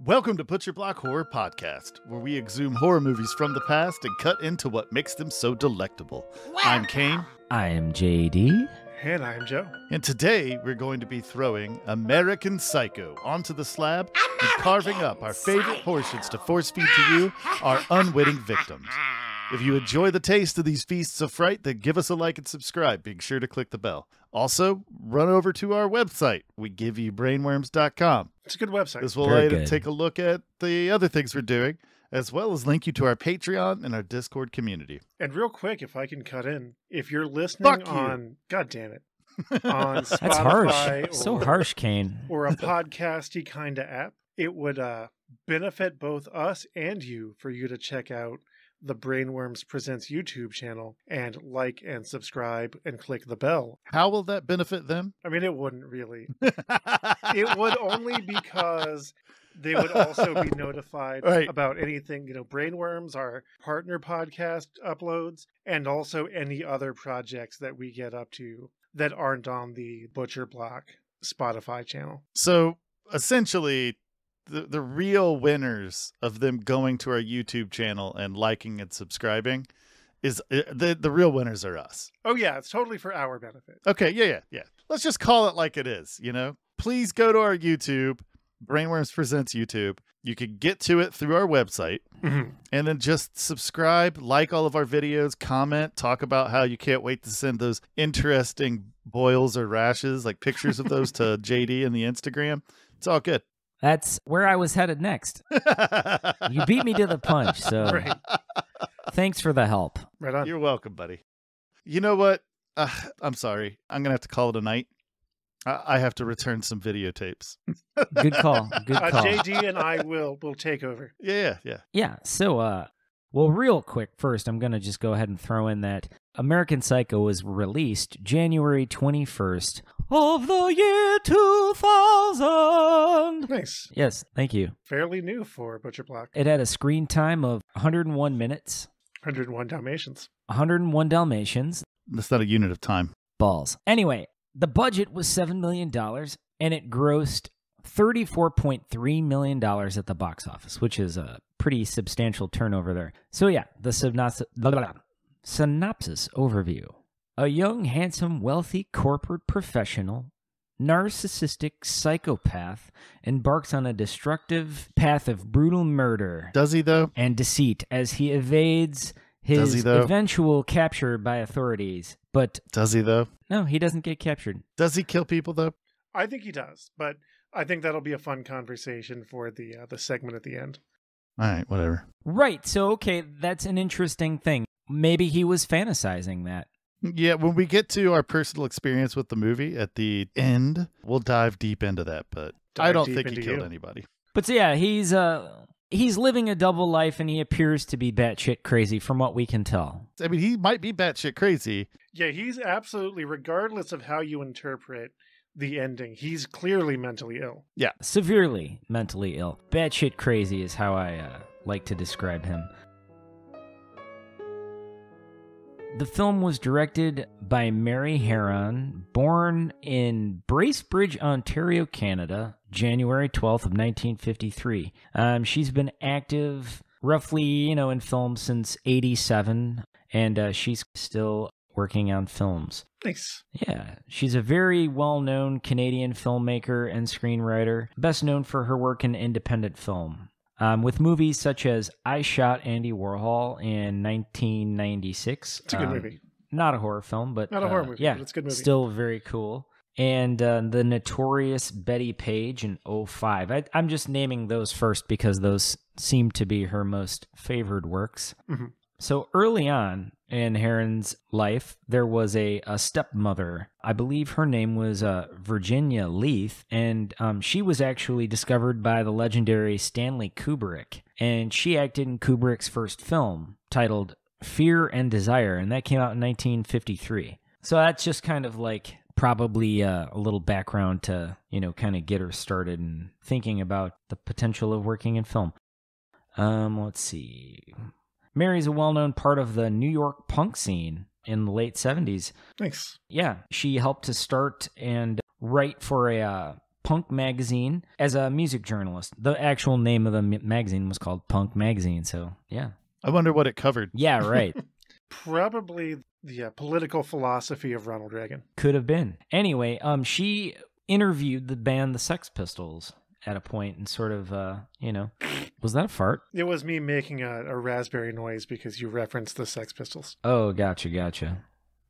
Welcome to Put Your Block Horror Podcast, where we exhume horror movies from the past and cut into what makes them so delectable. I'm Kane. I am JD. And I'm Joe. And today we're going to be throwing American Psycho onto the slab and carving up our favorite portions to force feed to you, our unwitting victims. If you enjoy the taste of these feasts of fright, then give us a like and subscribe. Be sure to click the bell. Also, run over to our website, wegiveYouBrainworms.com. It's a good website. This will allow you to take a look at the other things we're doing, as well as link you to our Patreon and our Discord community. And real quick, if I can cut in, if you're listening on, God damn it, on Spotify That's harsh. So harsh, Kane. Or a podcasty kind of app, it would benefit both us and you for you to check out the Brainworms Presents YouTube channel and like and subscribe and click the bell. How will that benefit them? I mean, it wouldn't really. It would only because they would also be notified about anything, Brainworms, our partner podcast uploads, and also any other projects that we get up to that aren't on the Butcher Block Spotify channel. So essentially, the real winners of them going to our YouTube channel and liking and subscribing is the real winners are us. Oh yeah, it's totally for our benefit. Okay, yeah. Let's just call it like it is, Please go to our YouTube, Brainworms Presents YouTube. You can get to it through our website, and then just subscribe, like all of our videos, comment, talk about how you can't wait to send those interesting boils or rashes, like pictures of those to JD and the Instagram. It's all good. That's where I was headed next. You beat me to the punch, so thanks for the help. Right on. You're welcome, buddy. You know what? I'm sorry. I'm going to have to call it a night. I have to return some videotapes. Good call. Good call. JD and I will take over. Yeah. Yeah, so, well, real quick, first, I'm going to just go ahead and throw in that American Psycho was released January 21st of the year 2000. Nice. Yes, thank you. Fairly new for Butcher Block. It had a screen time of 101 minutes. 101 Dalmatians. 101 Dalmatians. That's not a unit of time. Balls. Anyway, the budget was $7 million, and it grossed $34.3 million at the box office, which is a pretty substantial turnover there. So yeah, the synopsis overview. A young, handsome, wealthy corporate professional, narcissistic psychopath embarks on a destructive path of brutal murder. Does he, though? And deceit as he evades his eventual capture by authorities. But does he, though? No, he doesn't get captured. Does he kill people, though? I think he does, but I think that'll be a fun conversation for the segment at the end. All right, whatever. Right, so okay, that's an interesting thing. Maybe he was fantasizing that. Yeah, when we get to our personal experience with the movie at the end, we'll dive deep into that, but I don't think he killed anybody. But so yeah, he's living a double life, and he appears to be batshit crazy from what we can tell. I mean, he might be batshit crazy. Yeah, he's absolutely, regardless of how you interpret the ending, he's clearly mentally ill. Yeah. Severely mentally ill. Batshit crazy is how I like to describe him. The film was directed by Mary Harron, born in Bracebridge, Ontario, Canada, January 12th of 1953. She's been active roughly, in film since 87, and she's still working on films. Nice. Yeah, she's a very well-known Canadian filmmaker and screenwriter, best known for her work in independent film. With movies such as I Shot Andy Warhol in 1996. It's a good movie. Not a horror film, but... Not a horror movie, but it's a good movie. Still very cool. And The Notorious Betty Page in 2005. I'm just naming those first because those seem to be her most favored works. Mm-hmm. So early on in Harron's life, there was a stepmother. I believe her name was Virginia Leith, and she was actually discovered by the legendary Stanley Kubrick. And she acted in Kubrick's first film, titled Fear and Desire, and that came out in 1953. So that's just kind of like probably a little background to, kind of get her started in thinking about the potential of working in film. Let's see... Mary's a well-known part of the New York punk scene in the late 70s. Nice. Yeah, she helped to start and write for a Punk Magazine as a music journalist. The actual name of the magazine was called Punk Magazine, so yeah. I wonder what it covered. Yeah, right. Probably the political philosophy of Ronald Reagan. Could have been. Anyway, she interviewed the band The Sex Pistols at a point and sort of, was that a fart? It was me making a raspberry noise because you referenced the Sex Pistols. Oh, gotcha.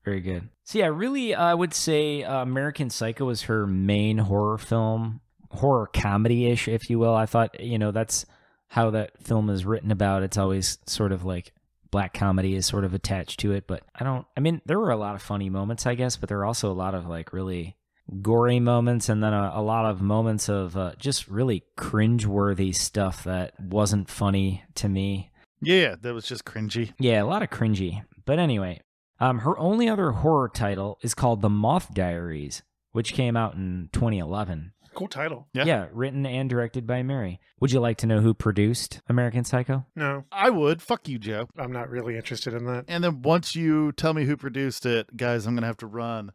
Very good. So yeah, really, I would say American Psycho was her main horror film, horror comedy-ish, if you will. I thought, that's how that film is written about. It's always sort of like black comedy is sort of attached to it, but there were a lot of funny moments, I guess, but there were also a lot of like really gory moments, and then a lot of moments of just really cringe-worthy stuff that wasn't funny to me. Yeah, that was just cringy. Yeah, a lot of cringy. But anyway, her only other horror title is called The Moth Diaries, which came out in 2011. Cool title. Yeah, written and directed by Mary. Would you like to know who produced American Psycho? No. I would. Fuck you, Joe. I'm not really interested in that. And then once you tell me who produced it, guys, I'm going to have to run.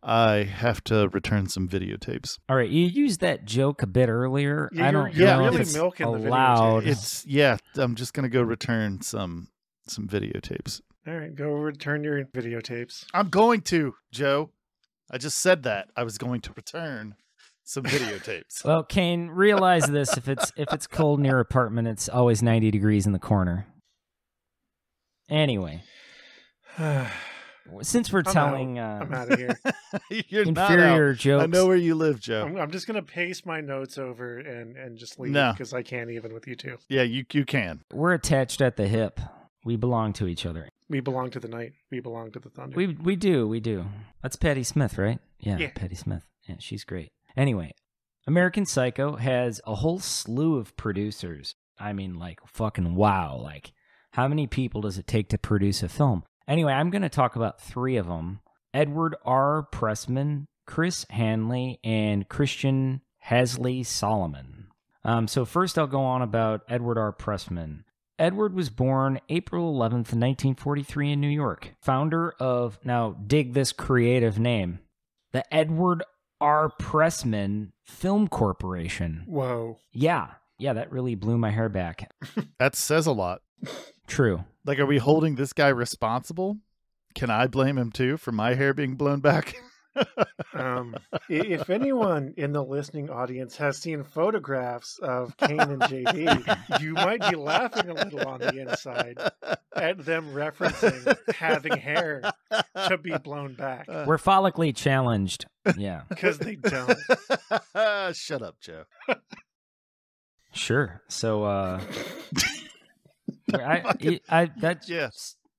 I have to return some videotapes. All right, you used that joke a bit earlier. Yeah, I don't you're know really if it's milking the allowed. I'm just going to go return some videotapes. All right, go return your videotapes. I'm going to, Joe. I just said that. I was going to return some videotapes. Well, Kane, realize this: if it's cold in your apartment, it's always 90 degrees in the corner. Anyway, since we're telling I'm out of here. You're inferior not out. jokes, I know where you live, Joe. I'm just gonna paste my notes over and just leave No. because I can't even with you two. Yeah, you can. we're attached at the hip. We belong to each other. We belong to the night. We belong to the thunder. We do. That's Patti Smith, right? Yeah, Patti Smith. Yeah, she's great. Anyway, American Psycho has a whole slew of producers. I mean, like, fucking wow. Like, how many people does it take to produce a film? Anyway, I'm going to talk about three of them. Edward R. Pressman, Chris Hanley, and Christian Hasley Solomon. So first I'll go on about Edward R. Pressman. Edward was born April 11th, 1943 in New York. Founder of, now dig this creative name, the Edward R. Pressman Film Corporation. Whoa. Yeah, that really blew my hair back. That says a lot. True. Like, are we holding this guy responsible? Can I blame him too for my hair being blown back? If anyone in the listening audience has seen photographs of Kane and JD, you might be laughing a little on the inside at them referencing having hair to be blown back. We're follically challenged. Yeah. Because they don't. Shut up, Joe. Sure. So, that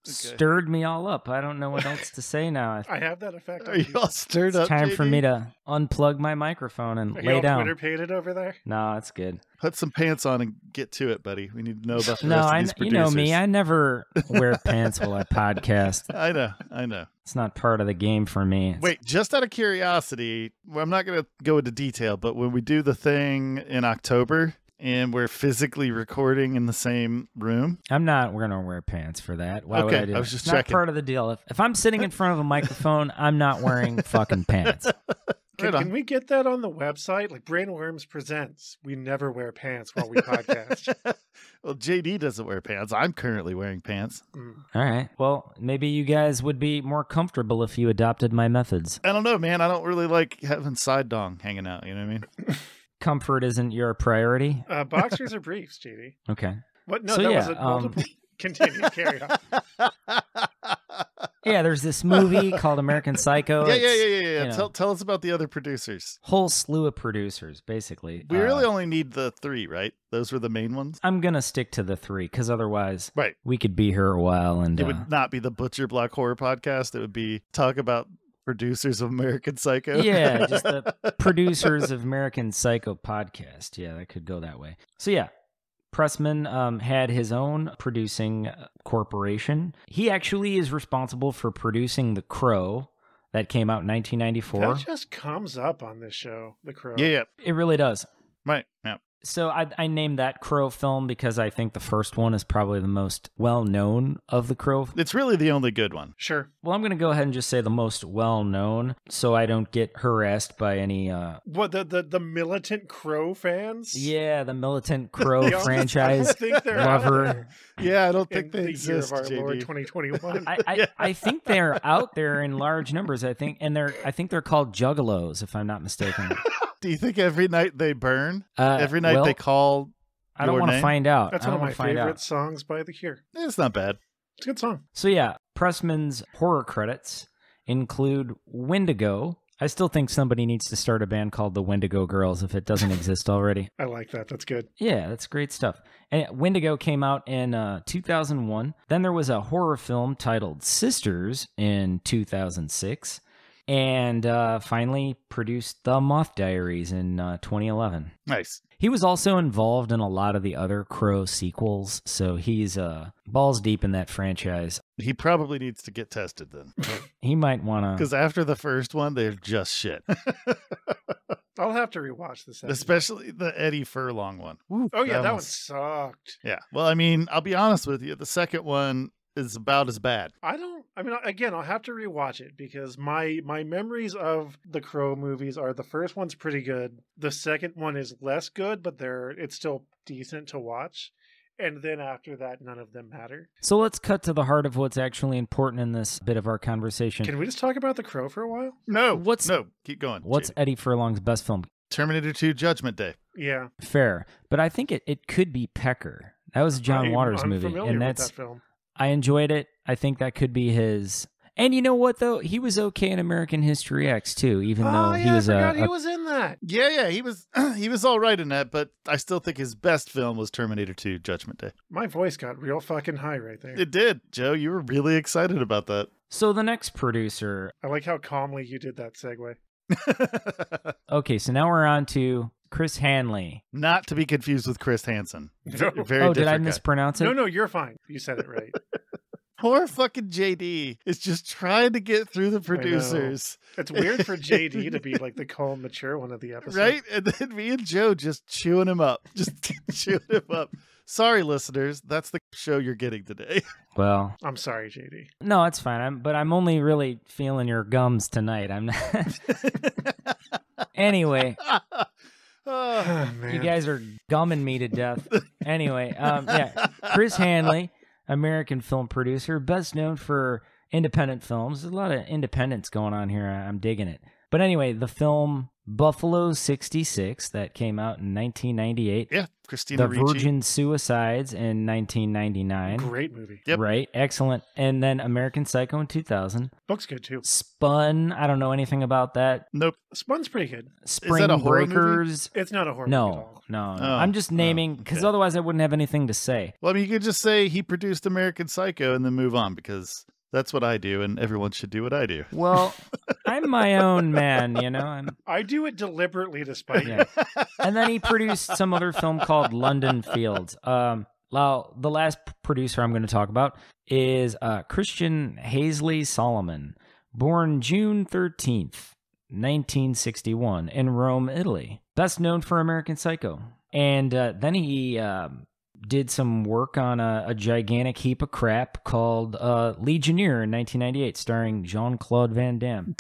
stirred me all up. I don't know what else to say now. I have that effect. Are you all stirred up? It's time JD? for me to unplug my microphone and lay down. Twitter pated over there? No, it's good. Put some pants on and get to it, buddy. We need to know about the No, rest of these producers. you know me. I never wear pants while I podcast. I know. It's not part of the game for me. Wait, just out of curiosity, well, I'm not going to go into detail, but when we do the thing in October and we're physically recording in the same room, I'm not going to wear pants for that. Why would I do that? I was just it's checking. Not part of the deal. If I'm sitting in front of a microphone, I'm not wearing fucking pants. Can we get that on the website? Like Brainworms Presents. We never wear pants while we podcast. Well, JD doesn't wear pants. I'm currently wearing pants. All right. Well, maybe you guys would be more comfortable if you adopted my methods. I don't know, man. I don't really like having side dong hanging out. You know what I mean? Comfort isn't your priority? Boxers or briefs, JD? Okay. What? No, so, that yeah, was a multiple. Continue, carry on. Yeah, there's this movie called American Psycho. Yeah. Tell us about the other producers. Whole slew of producers, basically. We really only need the three, right? Those were the main ones? I'm going to stick to the three, because otherwise right. we could be here a while. And it would not be the Butcher Block Horror Podcast. It would be talk about producers of American Psycho. Yeah, just the producers of American Psycho podcast. Yeah, that could go that way. So yeah, Pressman had his own producing corporation. He actually is responsible for producing The Crow that came out in 1994. That just comes up on this show, The Crow. Yeah. It really does. Right, yeah. So I named that Crow film because I think the first one is probably the most well-known of the Crow. It's really the only good one. Sure. Well, I'm going to go ahead and just say the most well-known so I don't get harassed by any... What, the militant Crow fans? Yeah, the militant Crow franchise lover. Yeah, I don't think they the exist, year of our JD. Lord 2021. I think they're out there in large numbers, I think, and I think they're called juggalos, if I'm not mistaken. Do you think every night they burn? Every night they call I don't want to find out. That's one of my favorite songs by The Cure. It's not bad. It's a good song. So yeah, Pressman's horror credits include Wendigo. I still think somebody needs to start a band called the Wendigo Girls if it doesn't exist already. I like that. That's good. Yeah, that's great stuff. And Wendigo came out in 2001. Then there was a horror film titled Sisters in 2006. And finally produced The Moth Diaries in 2011. Nice. He was also involved in a lot of the other Crow sequels, so he's balls deep in that franchise. He probably needs to get tested then. He might want to... Because after the first one, they're just shit. I'll have to rewatch this. Especially the Eddie Furlong one. Woo, oh, yeah, that one sucked. Yeah. Well, I mean, I'll be honest with you. The second one is about as bad. Again, I'll have to rewatch it because my memories of the Crow movies are the first one's pretty good. The second one is less good, but it's still decent to watch. And then after that, none of them matter. So let's cut to the heart of what's actually important in this bit of our conversation. Can we just talk about the Crow for a while? No, keep going. What's Eddie Furlong's best film? Terminator 2 Judgment Day. Yeah. Fair. But I think it could be Pecker. That was a John Waters movie. And that's with that film. I enjoyed it. I think that could be his. And you know what, though? He was okay in American History X, too, even though he was I forgot he was in that. Yeah, he was all right in that, but I still think his best film was Terminator 2 Judgment Day. My voice got real fucking high right there. It did, Joe. You were really excited about that. So the next producer... I like how calmly you did that segue. Okay, so now we're on to Chris Hanley. Not to be confused with Chris Hansen. No. Very did I guy. mispronounce it? No, you're fine. You said it right. Poor fucking JD is just trying to get through the producers. It's weird for JD to be like the calm, mature one of the episodes. Right? And then me and Joe just chewing him up. Sorry, listeners. That's the show you're getting today. Well, I'm sorry, JD. No, it's fine. But I'm only really feeling your gums tonight. I'm not. Anyway. Oh, man. You guys are gumming me to death. Anyway, yeah. Chris Hanley, American film producer, best known for independent films. There's a lot of independence going on here. I'm digging it. But anyway, the film Buffalo 66 that came out in 1998. Yeah, Christina The Virgin Suicides in 1999. Great movie. Yep. Right, excellent. And then American Psycho in 2000. Looks good too. Spun, I don't know anything about that. Nope. Spun's pretty good. Spring Is that a horror Breakers. It's not a horror movie at all. No. Oh, I'm just naming, because okay. otherwise I wouldn't have anything to say. Well, I mean, you could just say he produced American Psycho and then move on, because that's what I do, and everyone should do what I do. Well, I'm my own man, you know. I do it deliberately to spite you. Yeah. And then he produced some other film called London Fields. The last producer I'm going to talk about is Christian Hazley Solomon, born June 13th, 1961, in Rome, Italy. Best known for American Psycho. And then he did some work on a gigantic heap of crap called Legionnaire in 1998, starring Jean-Claude Van Damme.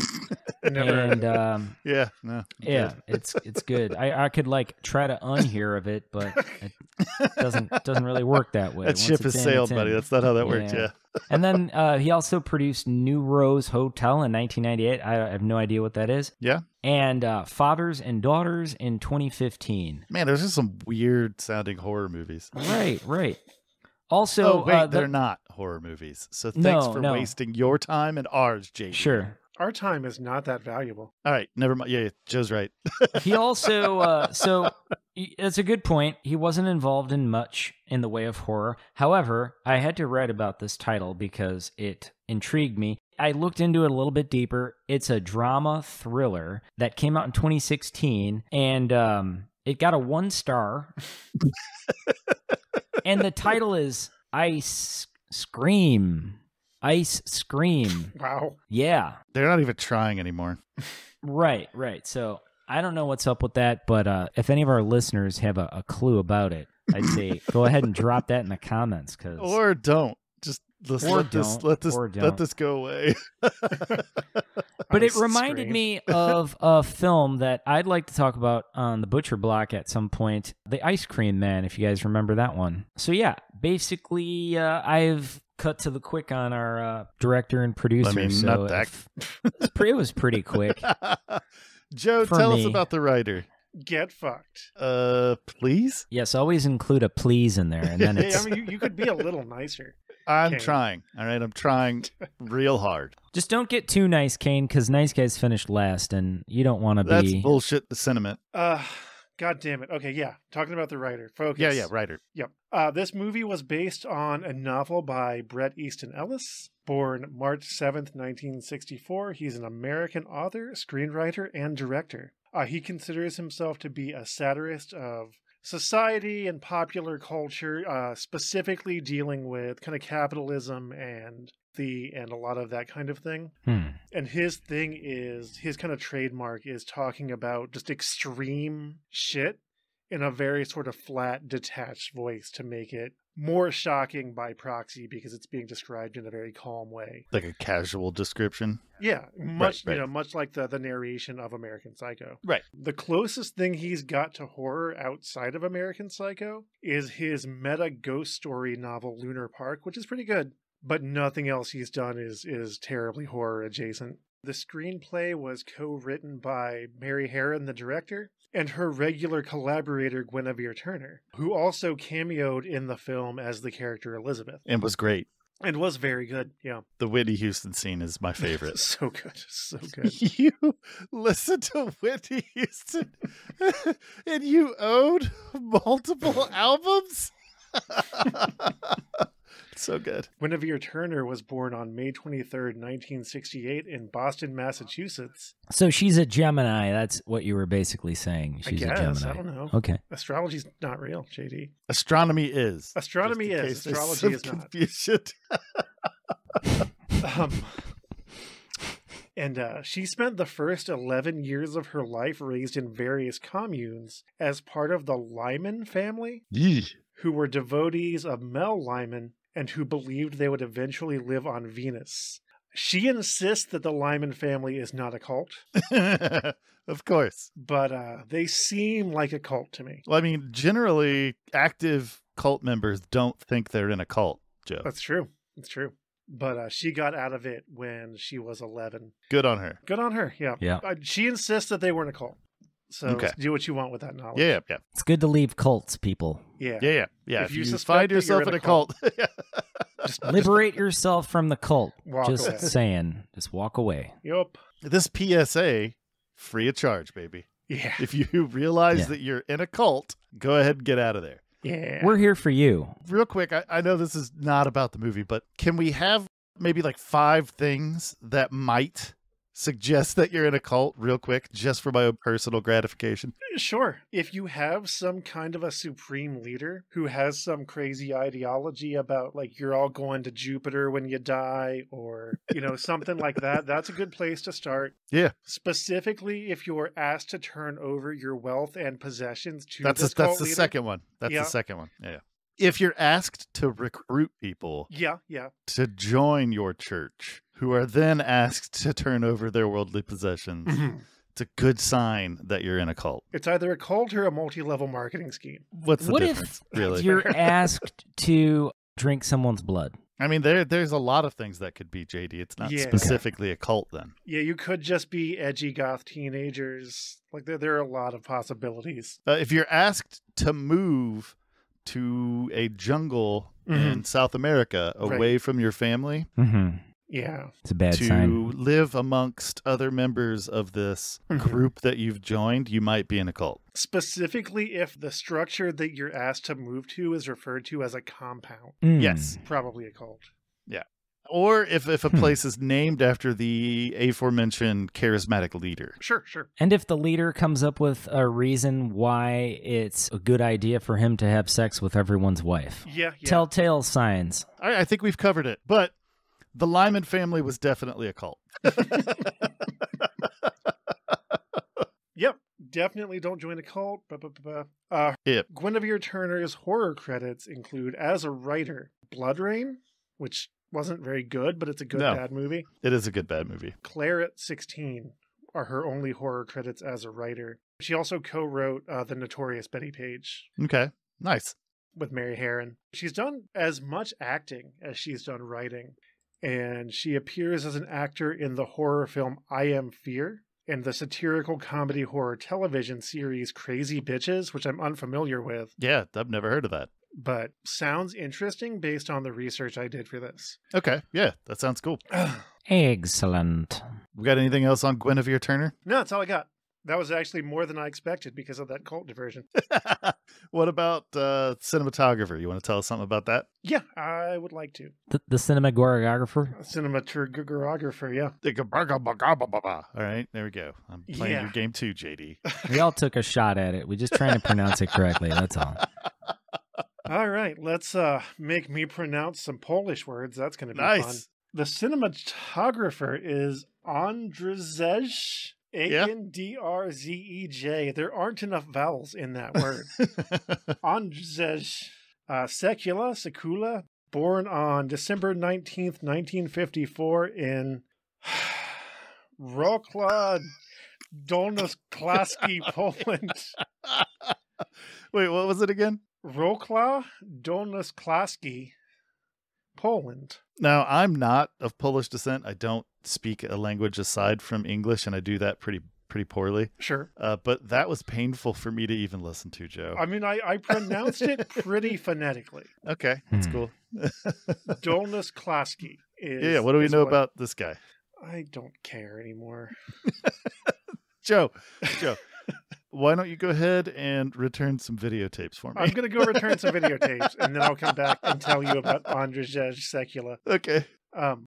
Yeah, it's good. I could like try to unhear of it, but it doesn't really work that way. That ship has sailed, buddy. That's not how that works. Yeah. And then he also produced New Rose Hotel in 1998. I have no idea what that is. Yeah. And Fathers and Daughters in 2015. Man, those are some weird sounding horror movies. Right. Also, they're not horror movies. So thanks for wasting your time and ours, JD. Sure. Our time is not that valuable. All right, never mind. Yeah, Joe's right. He also, that's a good point. He wasn't involved in much in the way of horror. However, I had to write about this title because it intrigued me. I looked into it a little bit deeper. It's a drama thriller that came out in 2016, and it got a 1 star. And the title is Ice Scream. Ice Scream. Wow. Yeah. They're not even trying anymore. Right. So I don't know what's up with that, but if any of our listeners have a clue about it, I'd say go ahead and drop that in the comments. Or don't. Just let this go away. But it reminded me of a film that I'd like to talk about on the Butcher Block at some point, The Ice Cream Man, if you guys remember that one. So yeah, basically I've cut to the quick on our director and producer. I mean, so not that. it was pretty quick. Joe, tell us about the writer. Get fucked. Please? Yes, always include a please in there. And then it's... I mean, you could be a little nicer. I'm trying. All right, I'm trying real hard. Just don't get too nice, Kane, because nice guys finished last, and you don't want to be... That's bullshit, the sentiment. God damn it. Okay, yeah. Talking about the writer. Focus. Yeah, writer. Yep. This movie was based on a novel by Bret Easton Ellis, born March 7th, 1964. He's an American author, screenwriter, and director. He considers himself to be a satirist of society and popular culture, specifically dealing with kind of capitalism and a lot of that kind of thing. And his thing is, his kind of trademark is talking about just extreme shit in a very sort of flat, detached voice to make it more shocking by proxy because it's being described in a very calm way. Like a casual description? Yeah, much like the narration of American Psycho. Right. The closest thing he's got to horror outside of American Psycho is his meta ghost story novel Lunar Park, which is pretty good, but nothing else he's done is terribly horror adjacent. The screenplay was co-written by Mary Harron, the director, and her regular collaborator Guinevere Turner, who also cameoed in the film as the character Elizabeth. And was great. And was very good, yeah. The Whitney Houston scene is my favorite. So good, so good. You listen to Whitney Houston and you own multiple albums? So good. Guinevere Turner was born on May 23rd, 1968 in Boston, Massachusetts. So she's a Gemini. That's what you were basically saying. She's I guess, a Gemini. I don't know. Okay. Astrology's not real, JD. Astronomy is. Astronomy is. Astrology is not. And she spent the first 11 years of her life raised in various communes as part of the Lyman family, who were devotees of Mel Lyman and who believed they would eventually live on Venus. She insists that the Lyman family is not a cult. Of course. But they seem like a cult to me. Well, I mean, generally, active cult members don't think they're in a cult, Joe. That's true. It's true. But she got out of it when she was 11. Good on her. Good on her, yeah. She insists that they weren't a cult. So do what you want with that knowledge. Yeah. It's good to leave cults, people. Yeah. If you find yourself in a cult. Just liberate yourself from the cult. Walk away. Saying. Just walk away. Yup. This PSA, free of charge, baby. Yeah. If you realize that you're in a cult, go ahead and get out of there. Yeah. We're here for you. Real quick, I know this is not about the movie, but can we have maybe like 5 things that might suggest that you're in a cult real quick, just for my own personal gratification? Sure. If you have some kind of a supreme leader who has some crazy ideology about like you're all going to Jupiter when you die, or something like that, that's a good place to start. Yeah. Specifically, if you're asked to turn over your wealth and possessions to that's this the cult leader. Second one. That's the second one. Yeah. If you're asked to recruit people to join your church, who are then asked to turn over their worldly possessions, it's a good sign that you're in a cult. It's either a cult or a multi-level marketing scheme. What's the difference, really? If you're asked to drink someone's blood? I mean, there's a lot of things that could be, JD. It's not specifically a cult then. Yeah, you could just be edgy goth teenagers. Like there are a lot of possibilities. If you're asked to move to a jungle in South America away from your family, yeah, it's a bad sign. To live amongst other members of this group that you've joined, you might be in a cult. Specifically, if the structure that you're asked to move to is referred to as a compound. Yes. Probably a cult. Yeah. Or if a place is named after the aforementioned charismatic leader. Sure. And if the leader comes up with a reason why it's a good idea for him to have sex with everyone's wife. Yeah. Telltale signs. I think we've covered it. But the Lyman family was definitely a cult. Yep. definitely don't join a cult. Yep. Guinevere Turner's horror credits include, as a writer, Blood Rain, which wasn't very good, but it's a good bad movie. It is a good bad movie. Claret 16 are her only horror credits as a writer. She also co-wrote The Notorious Betty Page. Okay, nice. With Mary Harron. She's done as much acting as she's done writing, and she appears as an actor in the horror film I Am Fear and the satirical comedy horror television series Crazy Bitches, which I'm unfamiliar with. Yeah, I've never heard of that. But sounds interesting based on the research I did for this. Okay, yeah, that sounds cool. Excellent. We got anything else on Guinevere Turner? No, that's all I got. That was actually more than I expected because of that cult diversion. What about cinematographer? You want to tell us something about that? Yeah, I would like to. The cinematographer? Cinematographer, yeah. All right, there we go. I'm playing your game too, JD. We all took a shot at it. We're just trying to pronounce it correctly. That's all. All right, let's make me pronounce some Polish words. That's going to be fun. The cinematographer is Andrzej. Andrzej. There aren't enough vowels in that word. Andrzej Sekula, born on December 19th, 1954 in Wrocław, Dolnośląski, Poland. Wait, what was it again? Wrocław, Dolnośląski, Poland. Now, I'm not of Polish descent. I don't speak a language aside from English, and I do that pretty poorly. Sure. But that was painful for me to even listen to, Joe. I mean, I pronounced it pretty phonetically. Okay, that's cool. Dolnośląski is... Yeah, what do we know about this guy? I don't care anymore. Joe, why don't you go ahead and return some videotapes for me? I'm going to go return some videotapes, and then I'll come back and tell you about Andrzej Sekula. Okay.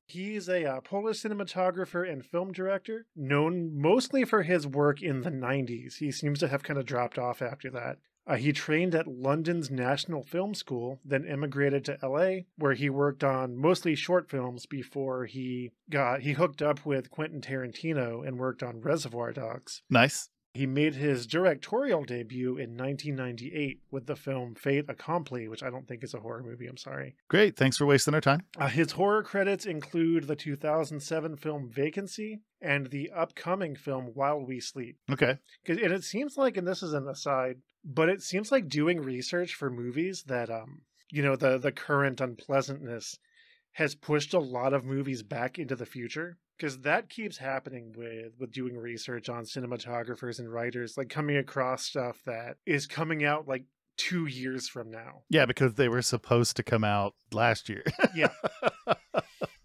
He's a Polish cinematographer and film director, known mostly for his work in the 90s. He seems to have kind of dropped off after that. He trained at London's National Film School, then immigrated to LA, where he worked on mostly short films before he hooked up with Quentin Tarantino and worked on Reservoir Dogs. Nice. He made his directorial debut in 1998 with the film Fait Accompli, which I don't think is a horror movie. I'm sorry. Great. Thanks for wasting our time. His horror credits include the 2007 film Vacancy and the upcoming film While We Sleep. Okay. And it seems like, and this is an aside, but it seems like doing research for movies that, the current unpleasantness has pushed a lot of movies back into the future. Because that keeps happening with doing research on cinematographers and writers, like coming across stuff that is coming out like 2 years from now. Yeah, because they were supposed to come out last year. Yeah.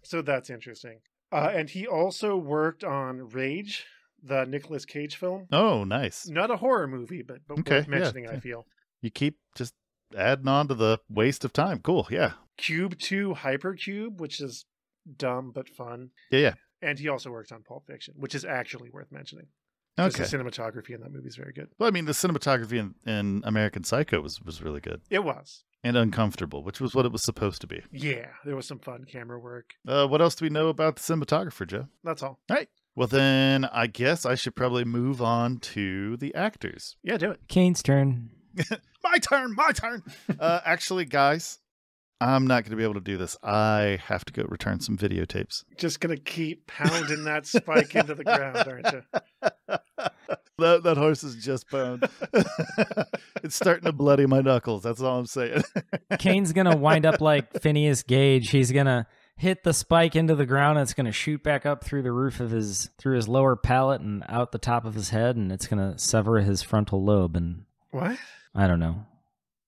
So that's interesting. And he also worked on Rage, the Nicolas Cage film. Oh, nice. Not a horror movie, but okay, worth mentioning, I feel. You keep just adding on to the waste of time. Cool, yeah. Cube 2 Hypercube, which is dumb but fun. Yeah. And he also worked on Pulp Fiction, which is actually worth mentioning. Okay. The cinematography in that movie is very good. Well, I mean, the cinematography in American Psycho was really good. It was. And uncomfortable, which was what it was supposed to be. Yeah, there was some fun camera work. What else do we know about the cinematographer, Joe? That's all. All right. Well, then I guess I should probably move on to the actors. Yeah, do it. Kane's turn. My turn. Actually, guys, I'm not going to be able to do this. I have to go return some videotapes. Just going to keep pounding that spike into the ground, aren't you? That horse is just boned. It's starting to bloody my knuckles. That's all I'm saying. Kane's going to wind up like Phineas Gage. He's going to hit the spike into the ground, and it's going to shoot back up through the roof of through his lower palate and out the top of his head, and it's going to sever his frontal lobe. And what? I don't know.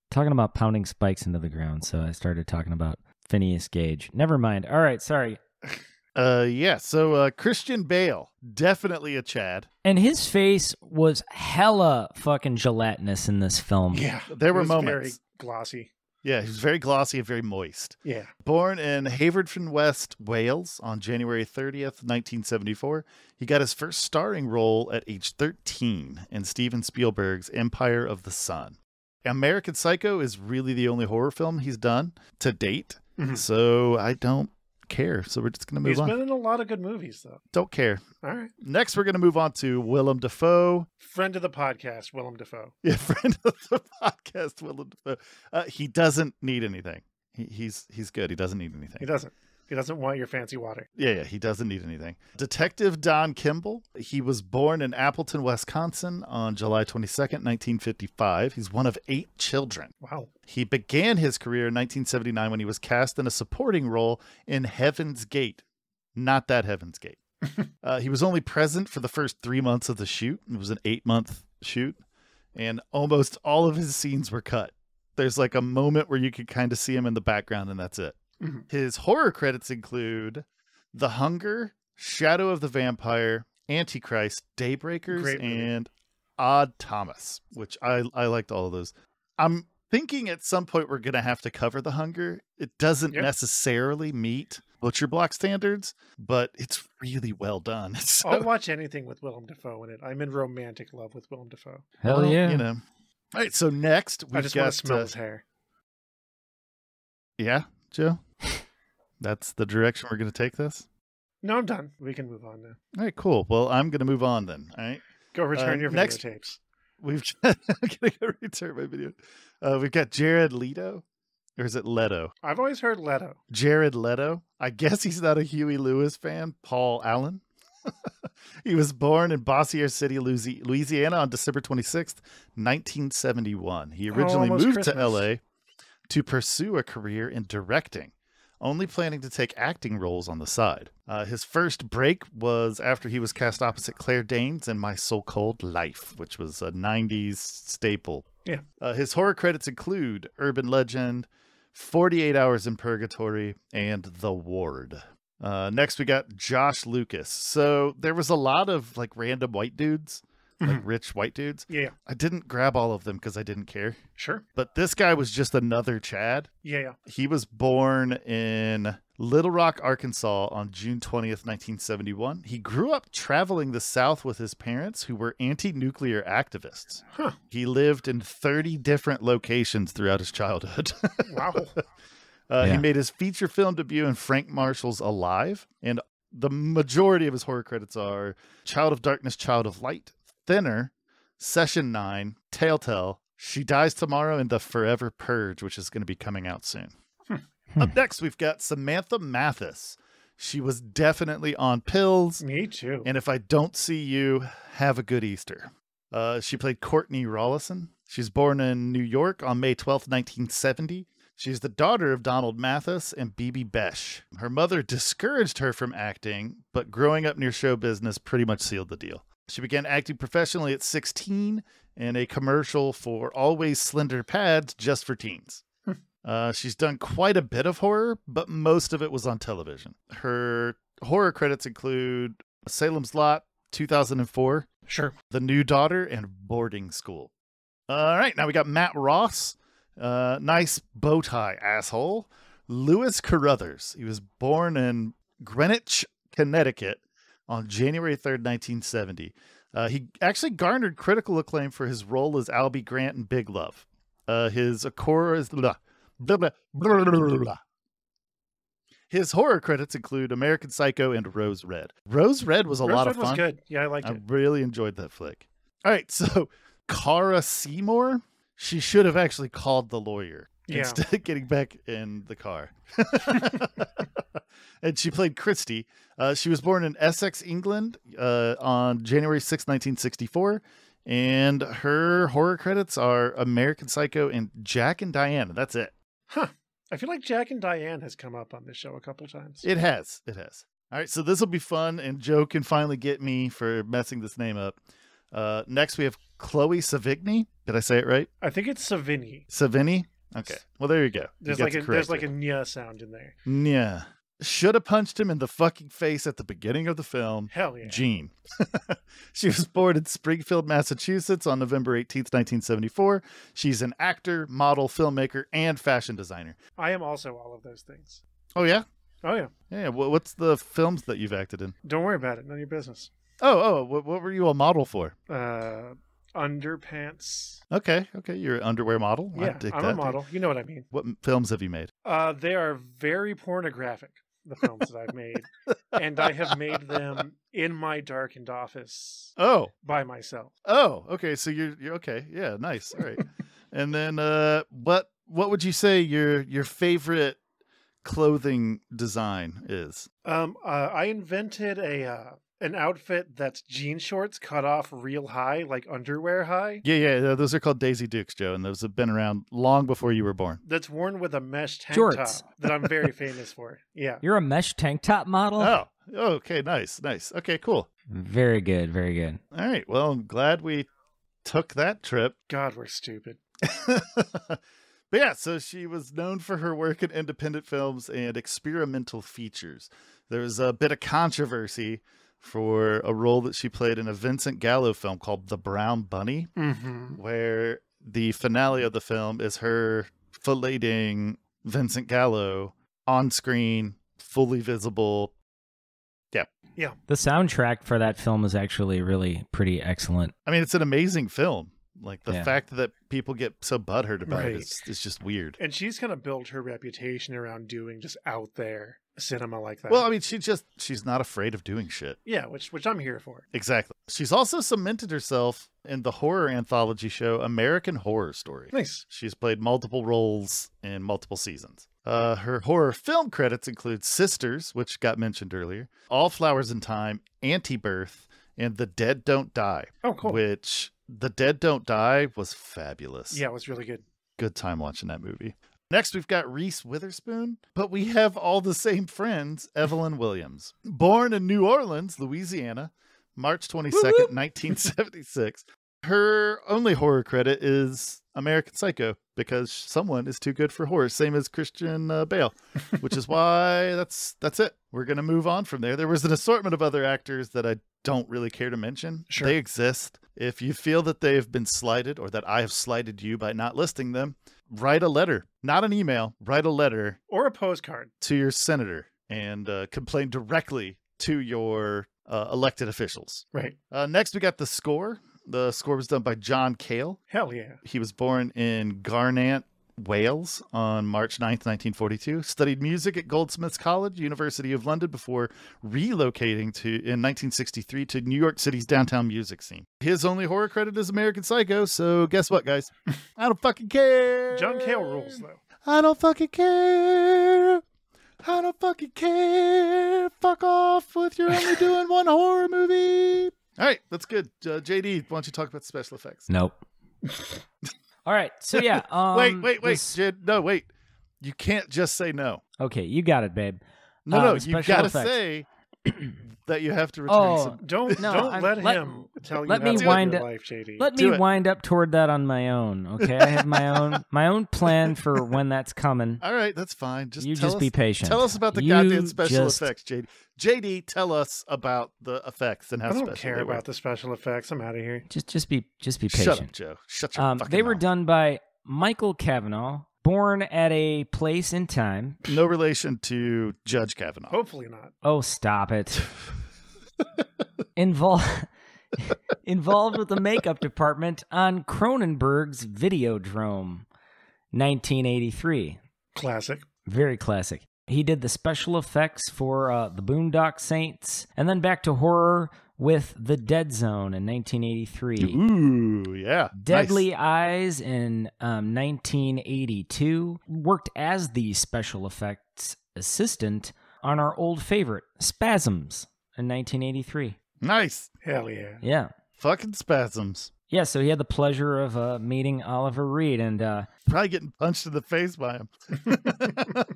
Talking about pounding spikes into the ground, so I started talking about Phineas Gage. Never mind. All right, sorry. So Christian Bale, definitely a Chad. And his face was hella fucking gelatinous in this film. Yeah. There were moments. Very glossy. Yeah, he was very glossy and very moist. Yeah. Born in Haverfordwest, Wales on January 30th, 1974, he got his first starring role at age 13 in Steven Spielberg's Empire of the Sun. American Psycho is really the only horror film he's done to date, so I don't care, so we're just going to move on. He's been in a lot of good movies, though. Don't care. All right. Next, we're going to move on to Willem Dafoe. Friend of the podcast, Willem Dafoe. Yeah, friend of the podcast, Willem Dafoe. He doesn't need anything. He's good. He doesn't need anything. He doesn't. He doesn't want your fancy water. Yeah, he doesn't need anything. Detective Don Kimball. He was born in Appleton, Wisconsin on July 22nd, 1955. He's one of 8 children. Wow. He began his career in 1979 when he was cast in a supporting role in Heaven's Gate. Not that Heaven's Gate. He was only present for the first 3 months of the shoot. It was an 8-month shoot, and almost all of his scenes were cut. There's like a moment where you could kind of see him in the background, and that's it. Mm-hmm. His horror credits include The Hunger, Shadow of the Vampire, Antichrist, Daybreakers, and Odd Thomas, which I liked all of those. I'm thinking at some point we're going to have to cover The Hunger. It doesn't necessarily meet Butcher Block standards, but it's really well done. So, I'll watch anything with Willem Dafoe in it. I'm in romantic love with Willem Dafoe. Hell yeah. You know. All right, so next we've I just want to smell his hair. Yeah, Joe? That's the direction we're going to take this? No, I'm done. We can move on now. All right, cool. Well, I'm going to move on then. All right. Go return your videotapes. I'm going to go return my video. We've got Jared Leto. Or is it Leto? I've always heard Leto. Jared Leto. I guess he's not a Huey Lewis fan. Paul Allen. He was born in Bossier City, Louisiana on December 26th, 1971. He originally moved to L.A. to pursue a career in directing, only planning to take acting roles on the side. His first break was after he was cast opposite Claire Danes in My So-Called Life, which was a 90s staple. Yeah. His horror credits include Urban Legend, 48 Hours in Purgatory, and The Ward. Next, we got Josh Lucas. So there was a lot of like random white dudes, like rich white dudes. Yeah. I didn't grab all of them because I didn't care. Sure. But this guy was just another Chad. Yeah. He was born in Little Rock, Arkansas on June 20th, 1971. He grew up traveling the South with his parents, who were anti-nuclear activists. Huh. He lived in 30 different locations throughout his childhood. Wow. He made his feature film debut in Frank Marshall's Alive, and the majority of his horror credits are Child of Darkness, Child of Light, Thinner, Session 9, Telltale, She Dies Tomorrow, and The Forever Purge, which is going to be coming out soon. Up next, we've got Samantha Mathis. She was definitely on pills. Me too. And if I don't see you, have a good Easter. She played Courtney Rawlison. She's born in New York on May 12th, 1970. She's the daughter of Donald Mathis and Bibi Besh. Her mother discouraged her from acting, but growing up near show business pretty much sealed the deal. She began acting professionally at 16 in a commercial for Always Slender Pads just for teens. She's done quite a bit of horror, but most of it was on television. Her horror credits include Salem's Lot, 2004, Sure, The New Daughter, and Boarding School. All right, now we got Matt Ross. Nice bow tie, asshole. Lewis Carruthers. He was born in Greenwich, Connecticut on January 3rd, 1970. He actually garnered critical acclaim for his role as Albie Grant in Big Love. His horror credits include American Psycho and Rose Red. Rose Red was a lot of fun. Rose Red was good. Yeah, I liked it. I really enjoyed that flick. All right, so Cara Seymour. She should have actually called the lawyer instead of getting back in the car. And she played Christy. She was born in Essex, England on January 6, 1964. And her horror credits are American Psycho and Jack and Diane. That's it. Huh. I feel like Jack and Diane has come up on this show a couple times. It has. It has. All right, so this will be fun, and Joe can finally get me for messing this name up. Next, we have Chloe Savigny. Did I say it right? I think it's Savigny. Savigny? Okay. Well, there you go. There's like a nya sound in there. Yeah. Should have punched him in the fucking face at the beginning of the film. Hell yeah. Jean. She was born in Springfield, Massachusetts on November 18th, 1974. She's an actor, model, filmmaker, and fashion designer. I am also all of those things. Oh, yeah? Oh, yeah. Yeah. What's the films that you've acted in? Don't worry about it. None of your business. What were you a model for? Underpants. Okay. You're an underwear model. Yeah, I'm a model. You know what I mean. What films have you made? They are very pornographic. the films that I've made, and I have made them in my darkened office. By myself. Okay. So you're okay. Yeah, nice. All right. And then what would you say your favorite clothing design is? I invented an outfit that's jean shorts cut off real high, like underwear high. Yeah. Those are called Daisy Dukes, Joe, and those have been around long before you were born. That's worn with a mesh tank Jorts. top that I'm very famous for. Yeah. You're a mesh tank top model? Oh, okay, nice. Okay, cool. Very good, very good. All right, well, I'm glad we took that trip. God, we're stupid. But yeah, so she was known for her work in independent films and experimental features. There was a bit of controversy for a role that she played in a Vincent Gallo film called The Brown Bunny, where the finale of the film is her filleting Vincent Gallo on screen, fully visible. Yeah. The soundtrack for that film is actually really pretty excellent. I mean, it's an amazing film. Like the fact that people get so butthurt about it is just weird. And she's kind of built her reputation around doing just out there cinema like that. Well, I mean, she's not afraid of doing shit. Yeah, which I'm here for. Exactly. She's also cemented herself in the horror anthology show American Horror Story. Nice. She's played multiple roles in multiple seasons. Her horror film credits include Sisters, which got mentioned earlier, All Flowers in Time, Anti-Birth, and The Dead Don't Die. Oh, cool. Which The Dead Don't Die was fabulous. Yeah, it was really good. Good time watching that movie. Next, we've got Reese Witherspoon, but we have all the same friends, Evelyn Williams. Born in New Orleans, Louisiana, March 22nd, 1976. Her only horror credit is American Psycho, because someone is too good for horror, same as Christian Bale, which is why that's it. We're going to move on from there. There was an assortment of other actors that I don't really care to mention. Sure. They exist. If you feel that they have been slighted or that I have slighted you by not listing them, write a letter, not an email, write a letter. Or a postcard. To your senator and complain directly to your elected officials. Right. Next, we got the score. The score was done by John Cale. Hell yeah. He was born in Garnant, Wales on March 9th, 1942. Studied music at Goldsmiths College, University of London, before relocating in 1963 to New York City's downtown music scene. His only horror credit is American Psycho, so guess what, guys? I don't fucking care. John Cale rules, though. I don't fucking care. I don't fucking care. Fuck off with you're only doing one horror movie. All right, that's good. JD, why don't you talk about the special effects? Nope. All right, so yeah. Wait. Jid, no, wait. You can't just say no. Okay, you got it, babe. No, you got to say that you have to return some. Don't let him tell you how to live your life, JD. Let me wind up toward that on my own, okay? I have my own plan for when that's coming. All right, that's fine. Just be patient. Tell us about the goddamn special effects, JD. JD, tell us about the effects and how special they were. I don't care about the special effects. I'm out of here. Just be patient. Shut up, Joe. Shut your fucking They were mouth. done by Michael Cavanaugh, born at a place in time. No relation to Judge Kavanaugh. Hopefully not. Oh, stop it. Involved with the makeup department on Cronenberg's Videodrome, 1983. Classic. Very classic. He did the special effects for The Boondock Saints, and then back to horror with The Dead Zone in 1983. Ooh, yeah. Deadly Eyes in 1982. Worked as the special effects assistant on our old favorite, Spasms, in 1983. Nice. Hell yeah. Yeah. Fucking Spasms. Yeah, so he had the pleasure of meeting Oliver Reed, and probably getting punched in the face by him.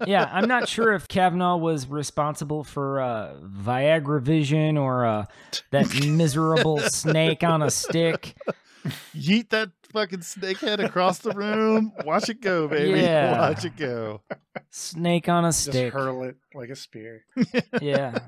Yeah, I'm not sure if Kavanaugh was responsible for Viagra Vision or that miserable snake on a stick. Yeet that fucking snakehead across the room. Watch it go, baby. Yeah. Watch it go. Snake on a stick. Just hurl it like a spear. Yeah,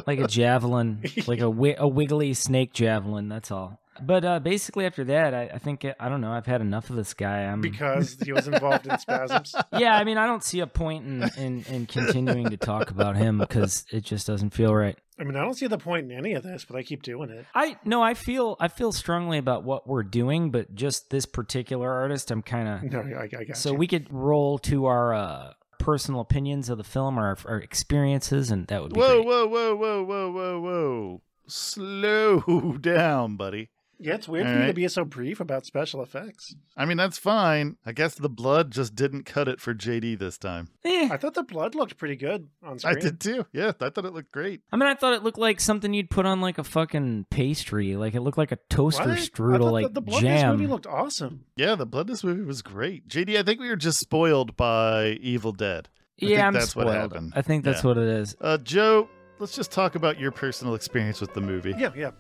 like a javelin, like a wiggly snake javelin. That's all. But basically after that, I think, I don't know, I've had enough of this guy. Because he was involved in Spasms? Yeah, I mean, I don't see a point in continuing to talk about him because it just doesn't feel right. I mean, I don't see the point in any of this, but I keep doing it. I feel strongly about what we're doing, but just this particular artist, I'm kind of... No, I got So you. we could roll to our personal opinions of the film, our experiences, and that would be great. Whoa, whoa. Slow down, buddy. Yeah, it's weird for you to be so brief about special effects. I mean, that's fine. I guess the blood just didn't cut it for JD this time. I thought the blood looked pretty good on screen. I did too. Yeah, I thought it looked great. I mean, I thought it looked like something you'd put on like a fucking pastry. Like it looked like a toaster strudel, like the blood jam. in this movie looked awesome. Yeah, the blood in this movie was great. JD, I think we were just spoiled by Evil Dead. I'm spoiled. What happened. I think that's what it is. Joe, let's just talk about your personal experience with the movie. Yeah.